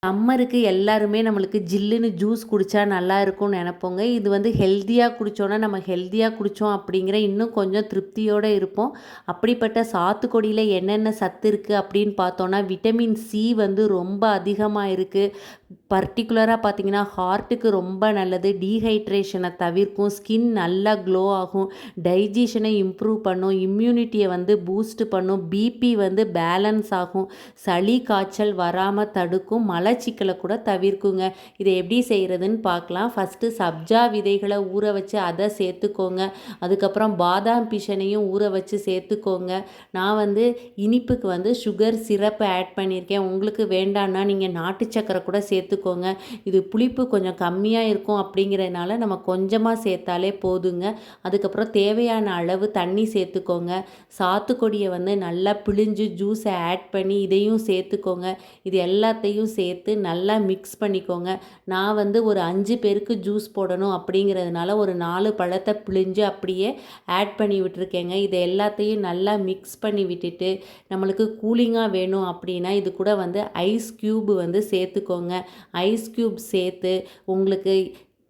சம்மருக்கு எல்லாருமே நம்மளுக்கு ஜில்லுன்னு ஜூஸ் குடித்தா நல்லா இருக்கும்னு நினப்போங்க. இது வந்து ஹெல்த்தியாக குடித்தோன்னா நம்ம ஹெல்த்தியாக குடித்தோம் அப்படிங்கிற இன்னும் கொஞ்சம் திருப்தியோடு இருப்போம். அப்படிப்பட்ட சாத்துக்குடியில் என்னென்ன சத்து இருக்குது அப்படின்னு பார்த்தோன்னா, விட்டமின் சி வந்து ரொம்ப அதிகமாக இருக்குது. பர்டிகுலராக பார்த்திங்கன்னா ஹார்ட்டுக்கு ரொம்ப நல்லது. டீஹைட்ரேஷனை தவிர்க்கும். ஸ்கின் நல்லா க்ளோ ஆகும். டைஜஷனை இம்ப்ரூவ் பண்ணும். இம்யூனிட்டியை வந்து பூஸ்ட் பண்ணும். பிபி வந்து பேலன்ஸ் ஆகும். சளி காய்ச்சல் வராமல் தடுக்கும். மலச்சிக்கலை கூட தவிர்க்குங்க. இதை எப்படி செய்கிறதுன்னு பார்க்கலாம். ஃபஸ்ட்டு சப்ஜா விதைகளை ஊற வச்சு அதை சேர்த்துக்கோங்க. அதுக்கப்புறம் பாதாம் பிஷனையும் ஊற வச்சு சேர்த்துக்கோங்க. நான் வந்து இனிப்புக்கு வந்து சுகர் சிரப்பு ஆட் பண்ணியிருக்கேன். உங்களுக்கு வேண்டான்னா நீங்கள் நாட்டு சக்கரை கூட சேர்த்துக்கோங்க. இது புளிப்பு கொஞ்சம் கம்மியாக இருக்கும் அப்படிங்கிறதுனால நம்ம கொஞ்சமாக சேர்த்தாலே போதுங்க. அதுக்கப்புறம் தேவையான அளவு தண்ணி சேர்த்துக்கோங்க. சாத்துக்கொடியை வந்து நல்லா பிழிஞ்சு ஜூஸை ஆட் பண்ணி இதையும் சேர்த்துக்கோங்க. இது எல்லாத்தையும் சேர்த்து நல்லா மிக்ஸ் பண்ணிக்கோங்க. நான் வந்து ஒரு 5 பேருக்கு ஜூஸ் போடணும் அப்படிங்கிறதுனால ஒரு 4 பழத்தை பிழிஞ்சு அப்படியே ஆட் பண்ணி விட்டுருக்கேங்க. இதை எல்லாத்தையும் நல்லா மிக்ஸ் பண்ணி விட்டுட்டு நம்மளுக்கு கூலிங்காக வேணும் அப்படின்னா இது கூட வந்து ஐஸ் க்யூப் வந்து சேர்த்துக்கோங்க. ஐஸ் க்யூப் சேர்த்து உங்களுக்கு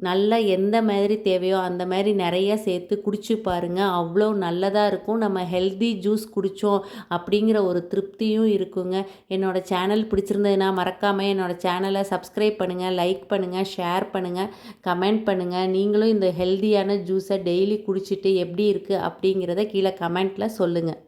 நல்லா எந்த மாதிரி தேவையோ அந்த மாதிரி நிறைய சேர்த்து குடிச்சு பாருங்கள். அவ்வளோ நல்லதாக இருக்கும். நம்ம ஹெல்தி ஜூஸ் குடித்தோம் அப்படிங்கிற ஒரு திருப்தியும் இருக்குங்க. என்னோடய சேனல் பிடிச்சிருந்ததுன்னா மறக்காமல் என்னோடய சேனலை சப்ஸ்கிரைப் பண்ணுங்கள், லைக் பண்ணுங்கள், ஷேர் பண்ணுங்கள், கமெண்ட் பண்ணுங்கள். நீங்களும் இந்த ஹெல்தியான ஜூஸை டெய்லி குடிச்சிட்டு எப்படி இருக்குது அப்படிங்கிறத கீழே கமெண்ட்டில் சொல்லுங்கள்.